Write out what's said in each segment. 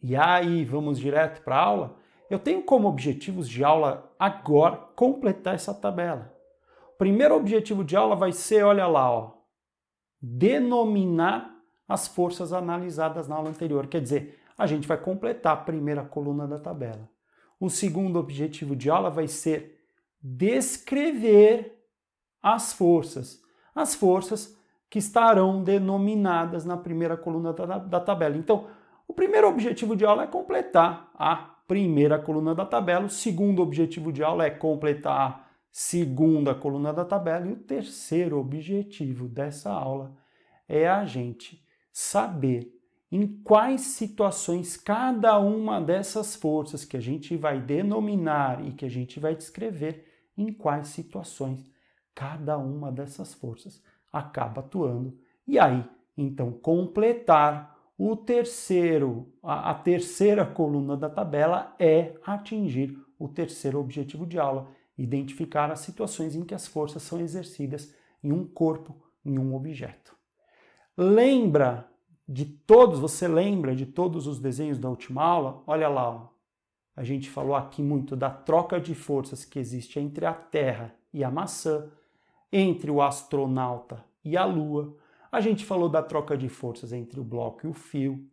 E aí, vamos direto para a aula? Eu tenho como objetivos de aula agora completar essa tabela. O primeiro objetivo de aula vai ser, olha lá, ó, denominar as forças analisadas na aula anterior. Quer dizer, a gente vai completar a primeira coluna da tabela. O segundo objetivo de aula vai ser descrever as forças que estarão denominadas na primeira coluna da tabela. Então, o primeiro objetivo de aula é completar a primeira coluna da tabela, o segundo objetivo de aula é completar a segunda coluna da tabela e o terceiro objetivo dessa aula é a gente saber em quais situações cada uma dessas forças que a gente vai denominar e que a gente vai descrever, em quais situações cada uma dessas forças acaba atuando. E aí, então, completar a terceira coluna da tabela é atingir o terceiro objetivo de aula, identificar as situações em que as forças são exercidas em um corpo, em um objeto. Você lembra de todos os desenhos da última aula? Olha lá, ó. A gente falou aqui muito da troca de forças que existe entre a Terra e a maçã, entre o astronauta e a Lua. A gente falou da troca de forças entre o bloco e o fio,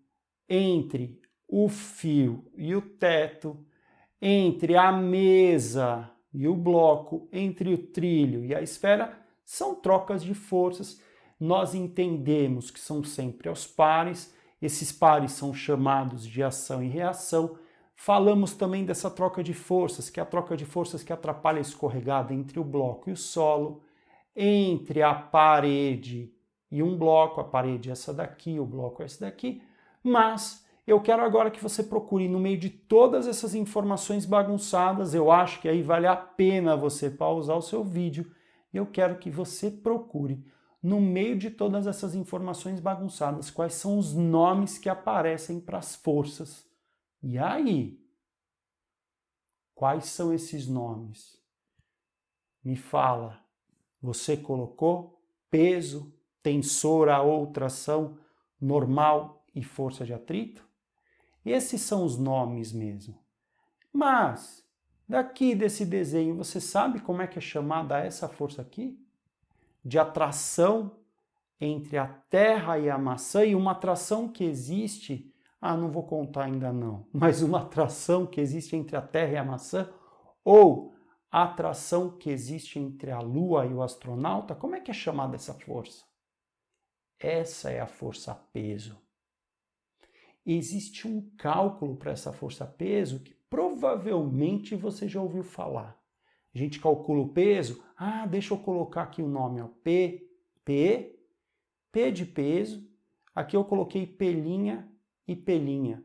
entre o fio e o teto, entre a mesa e o bloco, entre o trilho e a esfera. São trocas de forças. Nós entendemos que são sempre aos pares. Esses pares são chamados de ação e reação. Falamos também dessa troca de forças, que é a troca de forças que atrapalha a escorregada entre o bloco e o solo, entre a parede e um bloco, a parede é essa daqui, o bloco é esse daqui, mas eu quero agora que você procure no meio de todas essas informações bagunçadas, eu acho que aí vale a pena você pausar o seu vídeo, e eu quero que você procure no meio de todas essas informações bagunçadas quais são os nomes que aparecem para as forças. E aí, quais são esses nomes? Me fala. Você colocou peso, tensor ou tração, normal e força de atrito? Esses são os nomes mesmo. Mas, daqui desse desenho, você sabe como é que é chamada essa força aqui? De atração entre a Terra e a maçã, e uma atração que existe, não vou contar ainda não, mas uma atração que existe entre a Terra e a maçã, ou a atração que existe entre a Lua e o astronauta, como é que é chamada essa força? Essa é a força-peso. Existe um cálculo para essa força-peso que provavelmente você já ouviu falar. A gente calcula o peso, deixa eu colocar aqui o nome, ó, P de peso, aqui eu coloquei pelinha e pelinha.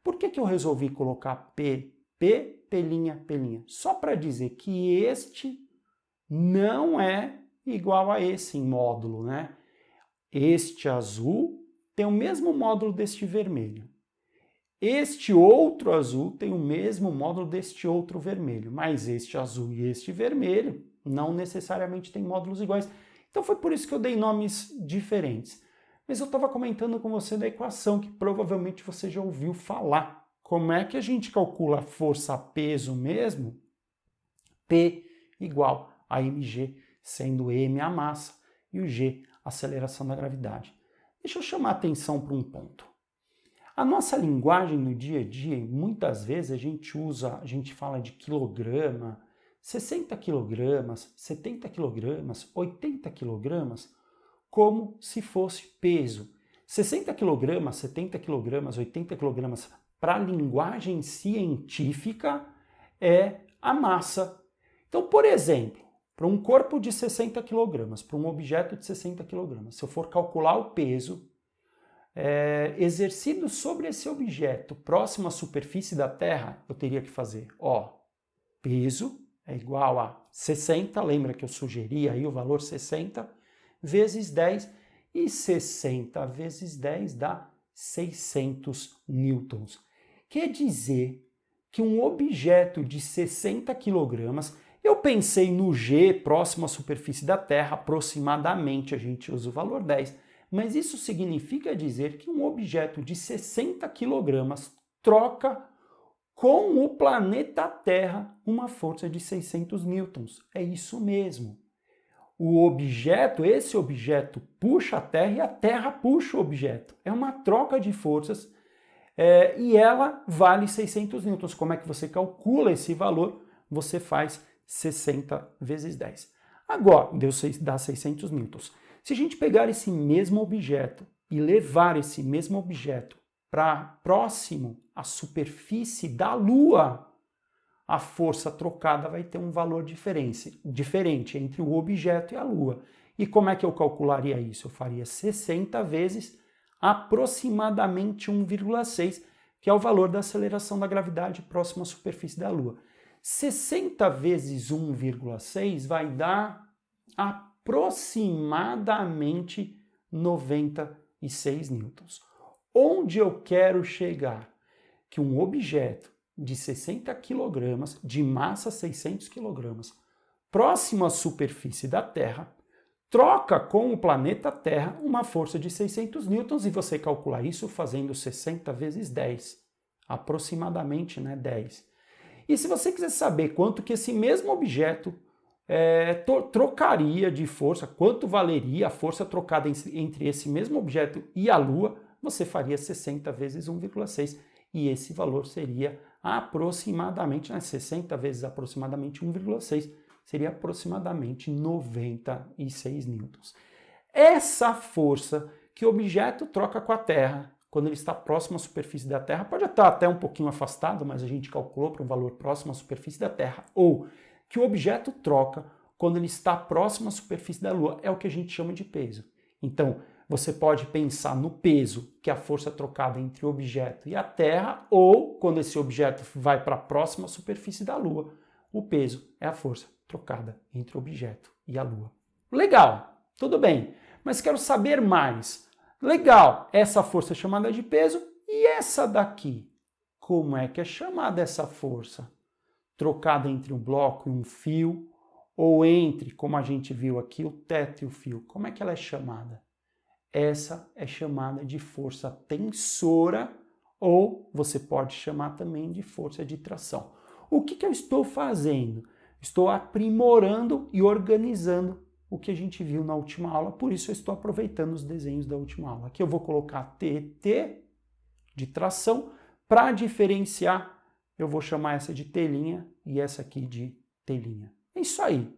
Por que eu resolvi colocar P, pelinha? Só para dizer que este não é igual a esse em módulo, né? Este azul tem o mesmo módulo deste vermelho. Este outro azul tem o mesmo módulo deste outro vermelho, mas este azul e este vermelho não necessariamente têm módulos iguais. Então foi por isso que eu dei nomes diferentes. Mas eu estava comentando com você da equação que provavelmente você já ouviu falar. Como é que a gente calcula a força-peso mesmo? P igual a mg, sendo m a massa e o g a aceleração da gravidade. Deixa eu chamar a atenção para um ponto. A nossa linguagem no dia a dia, muitas vezes a gente fala de quilograma, 60 quilogramas, 70 quilogramas, 80 quilogramas, como se fosse peso. 60 quilogramas, 70 quilogramas, 80 quilogramas, para a linguagem científica, é a massa. Então, por exemplo, para um corpo de 60 quilogramas, para um objeto de 60 quilogramas, se eu for calcular o peso exercido sobre esse objeto próximo à superfície da Terra, eu teria que fazer, peso é igual a 60, lembra que eu sugeri aí o valor 60, vezes 10, e 60 vezes 10 dá 600 newtons. Quer dizer que um objeto de 60 quilogramas, eu pensei no G próximo à superfície da Terra, aproximadamente a gente usa o valor 10, mas isso significa dizer que um objeto de 60 quilogramas troca com o planeta Terra uma força de 600 newtons. É isso mesmo. Esse objeto puxa a Terra e a Terra puxa o objeto. É uma troca de forças e ela vale 600 newtons. Como é que você calcula esse valor? Você faz 60 vezes 10. Agora, dá 600 newtons. Se a gente pegar esse mesmo objeto e levar esse mesmo objeto para próximo à superfície da Lua, a força trocada vai ter um valor diferente entre o objeto e a Lua. E como é que eu calcularia isso? Eu faria 60 vezes aproximadamente 1,6, que é o valor da aceleração da gravidade próxima à superfície da Lua. 60 vezes 1,6 vai dar aproximadamente 96 newtons. Onde eu quero chegar? Que um objeto de 60 kg, de massa 600 kg, próximo à superfície da Terra, troca com o planeta Terra uma força de 600 newtons e você calcular isso fazendo 60 vezes 10, aproximadamente 10. E se você quiser saber quanto que esse mesmo objeto trocaria de força, quanto valeria a força trocada entre esse mesmo objeto e a Lua, você faria 60 vezes 1,6 e esse valor seria aproximadamente, 60 vezes aproximadamente 1,6, seria aproximadamente 96 newtons. Essa força que o objeto troca com a Terra, quando ele está próximo à superfície da Terra, pode estar até um pouquinho afastado, mas a gente calculou para um valor próximo à superfície da Terra, ou que o objeto troca quando ele está próximo à superfície da Lua, é o que a gente chama de peso. Então, você pode pensar no peso, que é a força trocada entre o objeto e a Terra, ou quando esse objeto vai para a próxima superfície da Lua, o peso é a força trocada entre o objeto e a Lua. Legal, tudo bem, mas quero saber mais. Legal, essa força é chamada de peso e essa daqui? Como é que é chamada essa força? Trocada entre um bloco e um fio, ou entre, como a gente viu aqui, o teto e o fio. Como é que ela é chamada? Essa é chamada de força tensora, ou você pode chamar também de força de tração. O que eu estou fazendo? Estou aprimorando e organizando o que a gente viu na última aula, por isso eu estou aproveitando os desenhos da última aula. Aqui eu vou colocar TT de tração, para diferenciar, eu vou chamar essa de telinha e essa aqui de telinha. É isso aí.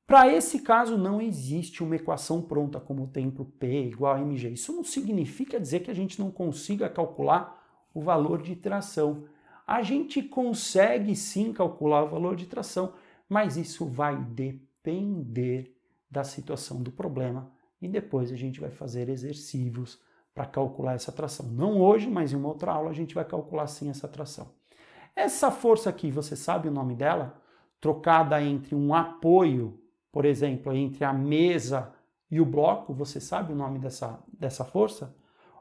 Para esse caso não existe uma equação pronta como tem para o P igual a mg. Isso não significa dizer que a gente não consiga calcular o valor de tração. A gente consegue sim calcular o valor de tração, mas isso vai depender da situação do problema e depois a gente vai fazer exercícios para calcular essa tração. Não hoje, mas em uma outra aula a gente vai calcular sim essa tração. Essa força aqui, você sabe o nome dela? Trocada entre um apoio, por exemplo, entre a mesa e o bloco, você sabe o nome dessa força?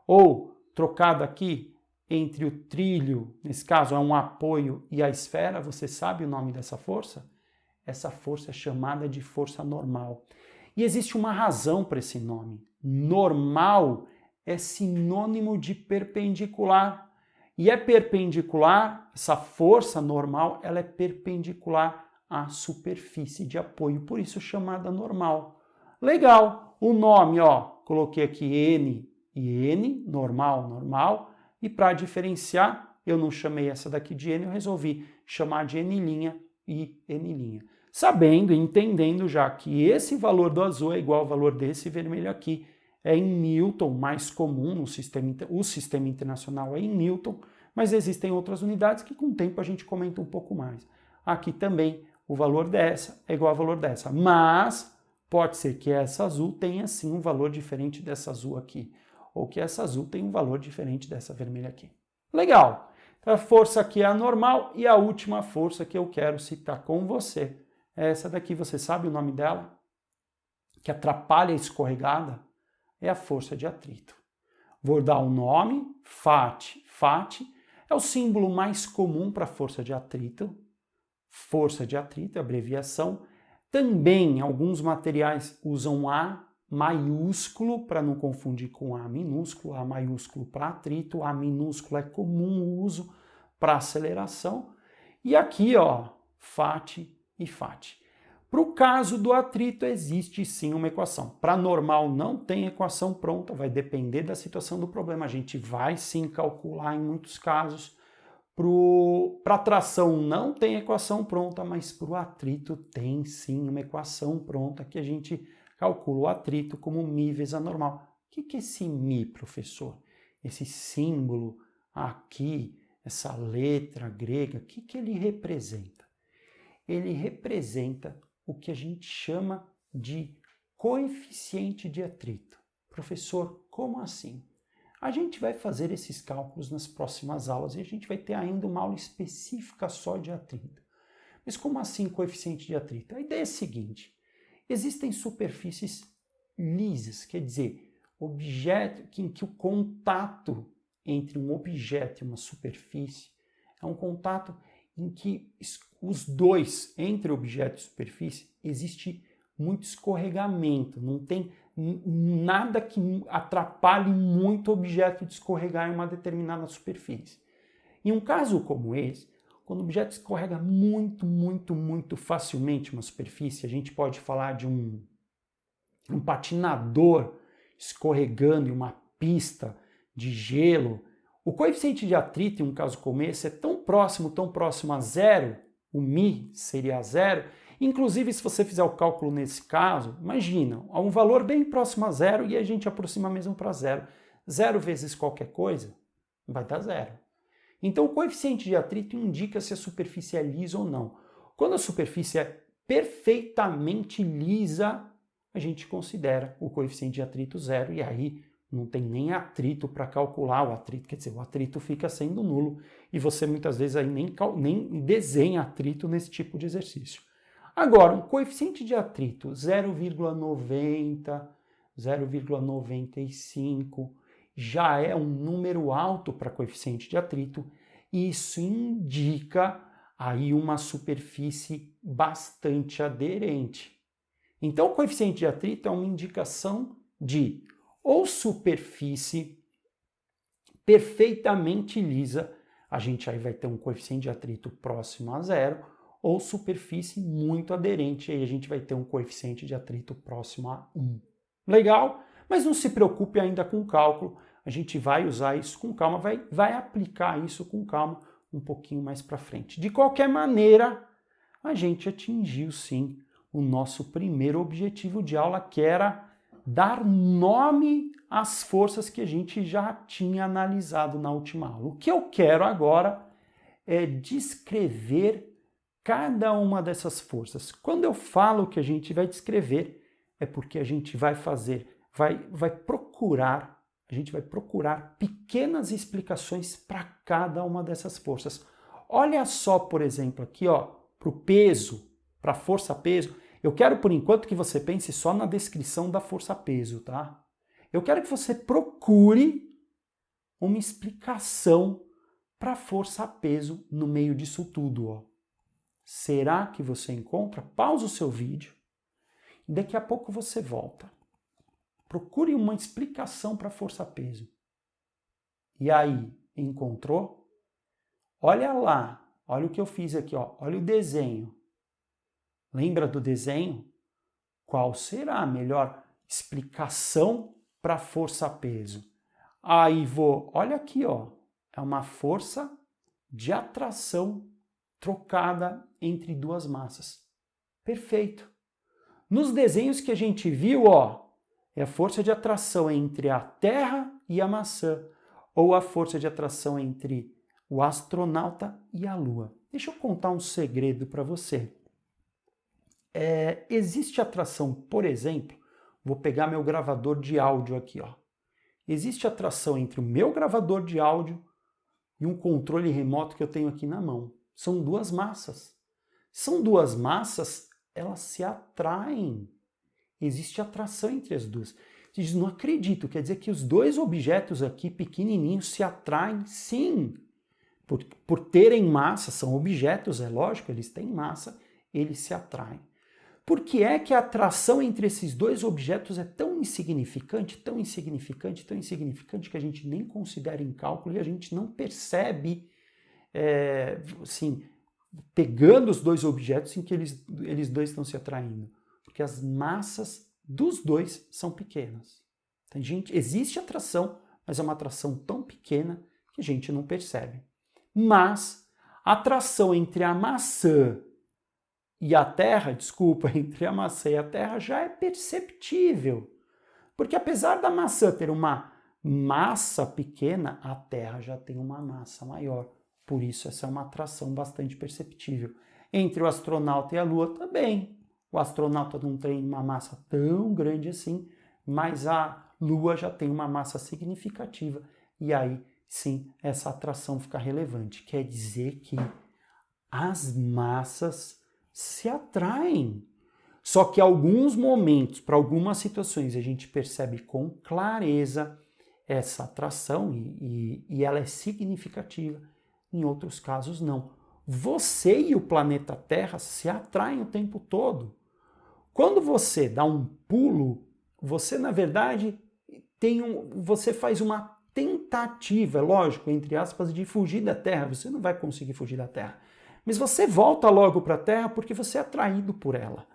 Ou trocada aqui entre o trilho, nesse caso é um apoio, e a esfera, você sabe o nome dessa força? Essa força é chamada de força normal. E existe uma razão para esse nome. Normal é sinônimo de perpendicular. E é perpendicular, essa força normal, ela é perpendicular à superfície de apoio, por isso chamada normal. Legal, o nome, coloquei aqui N e N, normal, normal, e para diferenciar, eu não chamei essa daqui de N, eu resolvi chamar de N' e N'. Sabendo e entendendo já que esse valor do azul é igual ao valor desse vermelho aqui, é em Newton, mais comum no o sistema internacional é em Newton, mas existem outras unidades que com o tempo a gente comenta um pouco mais. Aqui também o valor dessa é igual ao valor dessa, mas pode ser que essa azul tenha sim um valor diferente dessa azul aqui, ou que essa azul tenha um valor diferente dessa vermelha aqui. Legal! Então a força aqui é a normal e a última força que eu quero citar com você é essa daqui, você sabe o nome dela? Que atrapalha a escorregada? É a força de atrito. Vou dar o nome, FAT. FAT é o símbolo mais comum para força de atrito. Força de atrito, abreviação. Também alguns materiais usam A maiúsculo para não confundir com A minúsculo. A maiúsculo para atrito, A minúsculo é comum o uso. para aceleração. E aqui, ó, FAT e FAT. Para o caso do atrito, existe sim uma equação. Para normal não tem equação pronta, vai depender da situação do problema. A gente vai sim calcular em muitos casos. Para tração não tem equação pronta, mas para o atrito tem sim uma equação pronta que a gente calcula o atrito como μ vezes a normal. O que é esse μ, professor? Esse símbolo aqui, essa letra grega, o que ele representa? Ele representa o que a gente chama de coeficiente de atrito. Professor, como assim? A gente vai fazer esses cálculos nas próximas aulas e a gente vai ter ainda uma aula específica só de atrito. Mas como assim coeficiente de atrito? A ideia é a seguinte: existem superfícies lisas, quer dizer, objeto em que o contato entre um objeto e uma superfície é um contato em que os dois, entre objeto e superfície, existe muito escorregamento, não tem nada que atrapalhe muito o objeto de escorregar em uma determinada superfície. Em um caso como esse, quando o objeto escorrega muito facilmente uma superfície, a gente pode falar de um patinador escorregando em uma pista de gelo. O coeficiente de atrito, em um caso como esse, é tão próximo a zero, o μ seria zero. Inclusive, se você fizer o cálculo nesse caso, imagina, há um valor bem próximo a zero e a gente aproxima mesmo para zero. Zero vezes qualquer coisa vai dar zero. Então, o coeficiente de atrito indica se a superfície é lisa ou não. Quando a superfície é perfeitamente lisa, a gente considera o coeficiente de atrito zero e aí não tem nem atrito para calcular o atrito, quer dizer, o atrito fica sendo nulo e você muitas vezes aí nem desenha atrito nesse tipo de exercício. Agora, um coeficiente de atrito 0,90, 0,95 já é um número alto para coeficiente de atrito e isso indica aí uma superfície bastante aderente. Então, o coeficiente de atrito é uma indicação de ou superfície perfeitamente lisa, a gente aí vai ter um coeficiente de atrito próximo a zero, ou superfície muito aderente, aí a gente vai ter um coeficiente de atrito próximo a 1. Legal? Mas não se preocupe ainda com o cálculo, a gente vai usar isso com calma, vai aplicar isso com calma um pouquinho mais para frente. De qualquer maneira, a gente atingiu sim o nosso primeiro objetivo de aula, que era dar nome às forças que a gente já tinha analisado na última aula. O que eu quero agora é descrever cada uma dessas forças. Quando eu falo que a gente vai descrever, é porque a gente vai procurar pequenas explicações para cada uma dessas forças. Olha só, por exemplo, aqui, ó, para o peso, para a força-peso, eu quero, por enquanto, que você pense só na descrição da força-peso, tá? Eu quero que você procure uma explicação para a força-peso no meio disso tudo, ó. Será que você encontra? Pausa o seu vídeo e daqui a pouco você volta. Procure uma explicação para a força-peso. E aí, encontrou? Olha lá, olha o que eu fiz aqui, ó. Olha o desenho. Lembra do desenho? Qual será a melhor explicação para força-peso? Aí olha aqui, ó, é uma força de atração trocada entre duas massas. Perfeito. Nos desenhos que a gente viu, ó, é a força de atração entre a Terra e a maçã, ou a força de atração entre o astronauta e a Lua. Deixa eu contar um segredo para você. Existe atração, por exemplo, vou pegar meu gravador de áudio aqui, ó. Existe atração entre o meu gravador de áudio e um controle remoto que eu tenho aqui na mão. São duas massas. São duas massas, elas se atraem. Existe atração entre as duas. Você diz, não acredito, quer dizer que os dois objetos aqui pequenininhos se atraem? Sim. Por terem massa, são objetos, é lógico, eles têm massa, eles se atraem. Por que é que a atração entre esses dois objetos é tão insignificante que a gente nem considera em cálculo e a gente não percebe assim, pegando os dois objetos em que eles dois estão se atraindo. Porque as massas dos dois são pequenas. Então, existe atração, mas é uma atração tão pequena que a gente não percebe. Mas a atração entre a maçã e a Terra, entre a maçã e a Terra já é perceptível. Porque apesar da maçã ter uma massa pequena, a Terra já tem uma massa maior. Por isso, essa é uma atração bastante perceptível. Entre o astronauta e a Lua também. O astronauta não tem uma massa tão grande assim, mas a Lua já tem uma massa significativa. E aí, sim, essa atração fica relevante. Quer dizer que as massas se atraem. Só que em alguns momentos, para algumas situações, a gente percebe com clareza essa atração e ela é significativa. Em outros casos, não. Você e o planeta Terra se atraem o tempo todo. Quando você dá um pulo, você, na verdade, você faz uma tentativa, lógico, entre aspas, de fugir da Terra. Você não vai conseguir fugir da Terra. Mas você volta logo para a Terra porque você é atraído por ela.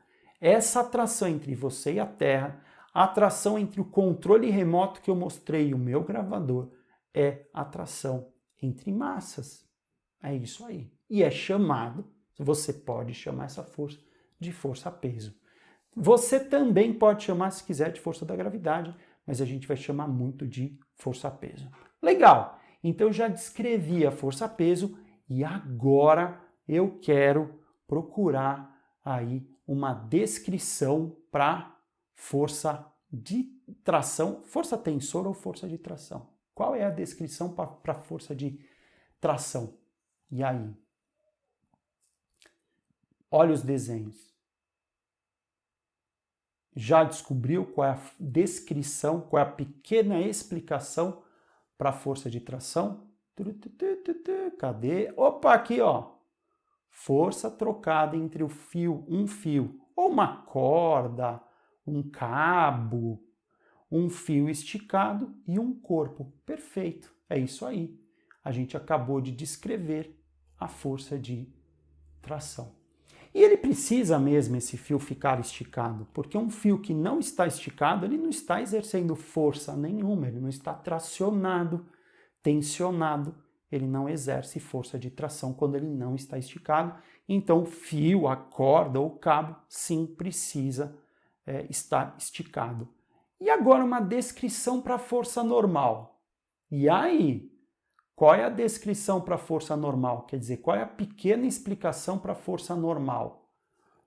Essa atração entre você e a Terra, a atração entre o controle remoto que eu mostrei e o meu gravador, é atração entre massas. É isso aí. E é chamado, você pode chamar essa força de força-peso. Você também pode chamar, se quiser, de força da gravidade, mas a gente vai chamar muito de força-peso. Legal! Então eu já descrevi a força-peso e agora eu quero procurar aí uma descrição para força de tração, força tensor ou força de tração. Qual é a descrição para força de tração? E aí? Olha os desenhos. Já descobriu qual é a descrição, qual é a pequena explicação para a força de tração? Cadê? Opa, aqui, ó. Força trocada entre um fio, ou uma corda, um cabo, um fio esticado e um corpo. Perfeito, é isso aí. A gente acabou de descrever a força de tração. E ele precisa mesmo, esse fio, ficar esticado, porque um fio que não está esticado, ele não está exercendo força nenhuma, ele não está tracionado, tensionado, ele não exerce força de tração quando ele não está esticado. Então, o fio, a corda ou o cabo, sim, precisa estar esticado. E agora uma descrição para a força normal. E aí, qual é a descrição para a força normal? Quer dizer, qual é a pequena explicação para a força normal?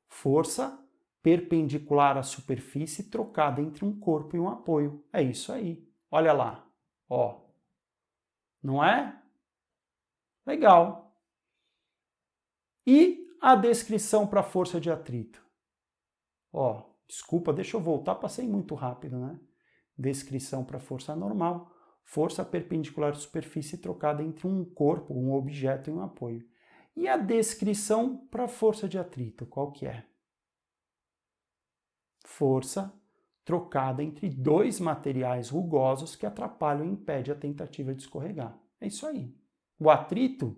Força perpendicular à superfície trocada entre um corpo e um apoio. É isso aí. Olha lá. Ó. Não é? Legal. E a descrição para a força de atrito? Ó, desculpa, deixa eu voltar, passei muito rápido, né? Descrição para a força normal. Força perpendicular à superfície trocada entre um corpo, um objeto e um apoio. E a descrição para a força de atrito, qual que é? Força trocada entre dois materiais rugosos que atrapalham e impedem a tentativa de escorregar. É isso aí. O atrito,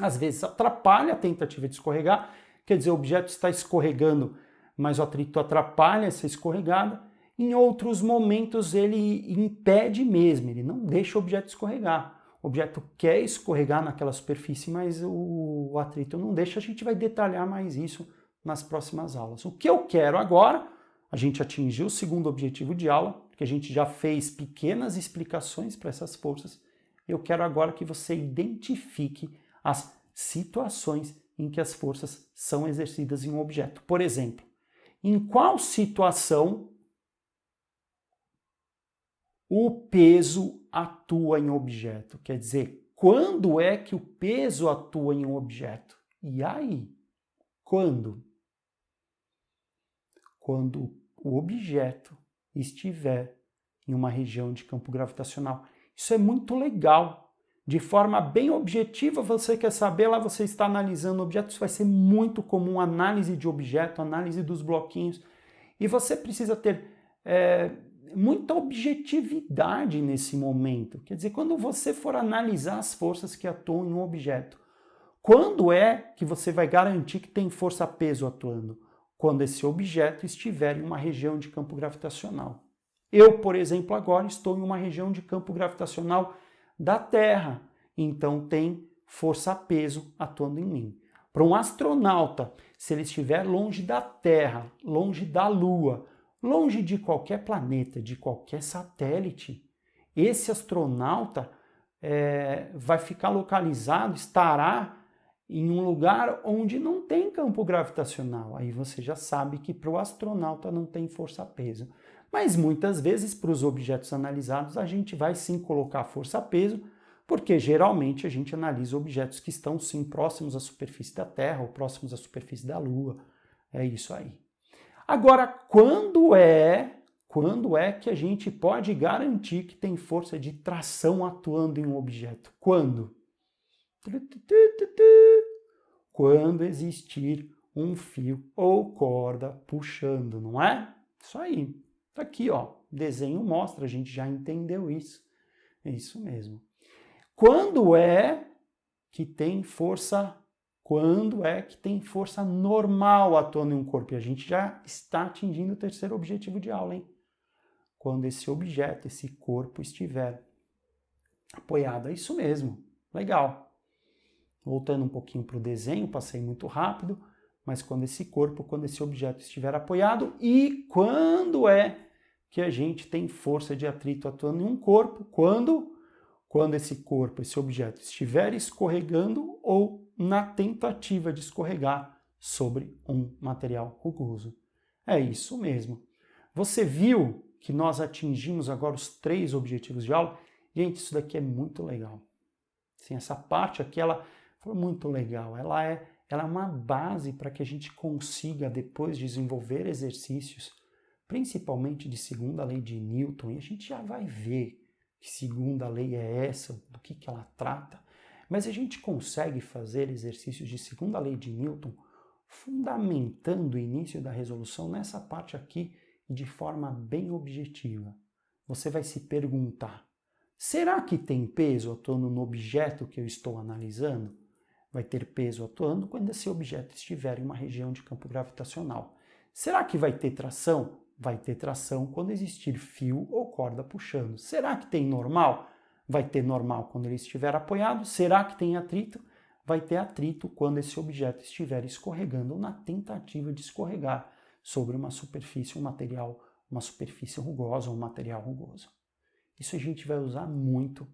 às vezes, atrapalha a tentativa de escorregar, quer dizer, o objeto está escorregando, mas o atrito atrapalha essa escorregada. Em outros momentos ele impede mesmo, ele não deixa o objeto escorregar. O objeto quer escorregar naquela superfície, mas o atrito não deixa. A gente vai detalhar mais isso nas próximas aulas. O que eu quero agora, a gente atingiu o segundo objetivo de aula, porque a gente já fez pequenas explicações para essas forças. Eu quero agora que você identifique as situações em que as forças são exercidas em um objeto. Por exemplo, em qual situação o peso atua em um objeto? Quer dizer, quando é que o peso atua em um objeto? E aí? Quando? Quando o objeto estiver em uma região de campo gravitacional. Isso é muito legal. De forma bem objetiva, você quer saber, lá você está analisando objetos, vai ser muito comum análise de objeto, análise dos bloquinhos. E você precisa ter muita objetividade nesse momento. Quer dizer, quando você for analisar as forças que atuam em um objeto, quando é que você vai garantir que tem força-peso atuando? Quando esse objeto estiver em uma região de campo gravitacional. Eu, por exemplo, agora estou em uma região de campo gravitacional da Terra, então tem força-peso atuando em mim. Para um astronauta, se ele estiver longe da Terra, longe da Lua, longe de qualquer planeta, de qualquer satélite, esse astronauta vai ficar localizado, estará em um lugar onde não tem campo gravitacional. Aí você já sabe que para o astronauta não tem força-peso. Mas muitas vezes para os objetos analisados a gente vai sim colocar força-peso, porque geralmente a gente analisa objetos que estão sim próximos à superfície da Terra ou próximos à superfície da Lua. É isso aí. Agora, quando é que a gente pode garantir que tem força de tração atuando em um objeto? Quando? Quando existir um fio ou corda puxando, não é? Isso aí. Tá aqui, ó. O desenho mostra, a gente já entendeu isso. É isso mesmo. Quando é que tem força? Quando é que tem força normal atuando em um corpo? E a gente já está atingindo o terceiro objetivo de aula, hein? Quando esse objeto, esse corpo estiver apoiado. É isso mesmo. Legal. Voltando um pouquinho para o desenho, passei muito rápido, mas quando esse objeto estiver apoiado e quando é que a gente tem força de atrito atuando em um corpo? Quando esse corpo, esse objeto estiver escorregando ou na tentativa de escorregar sobre um material rugoso. É isso mesmo. Você viu que nós atingimos agora os 3 objetivos de aula? Gente, isso daqui é muito legal. Assim, essa parte aqui, ela foi muito legal. Ela é uma base para que a gente consiga depois desenvolver exercícios, principalmente de segunda lei de Newton, e a gente já vai ver que segunda lei é essa, do que ela trata, mas a gente consegue fazer exercícios de segunda lei de Newton fundamentando o início da resolução nessa parte aqui de forma bem objetiva. Você vai se perguntar, será que tem peso atuando no objeto que eu estou analisando? Vai ter peso atuando quando esse objeto estiver em uma região de campo gravitacional. Será que vai ter tração? Vai ter tração quando existir fio ou corda puxando. Será que tem normal? Vai ter normal quando ele estiver apoiado. Será que tem atrito? Vai ter atrito quando esse objeto estiver escorregando ou na tentativa de escorregar sobre uma superfície, um material, uma superfície rugosa ou um material rugoso. Isso a gente vai usar muito.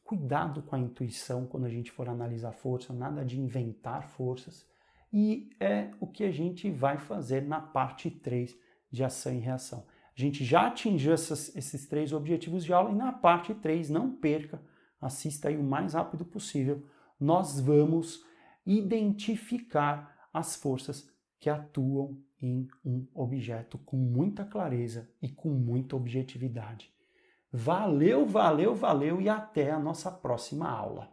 Cuidado com a intuição quando a gente for analisar força, nada de inventar forças. E é o que a gente vai fazer na parte 3 de ação e reação. A gente já atingiu esses 3 objetivos de aula e na parte 3, não perca, assista aí o mais rápido possível, nós vamos identificar as forças que atuam em um objeto com muita clareza e com muita objetividade. Valeu, valeu, valeu e até a nossa próxima aula.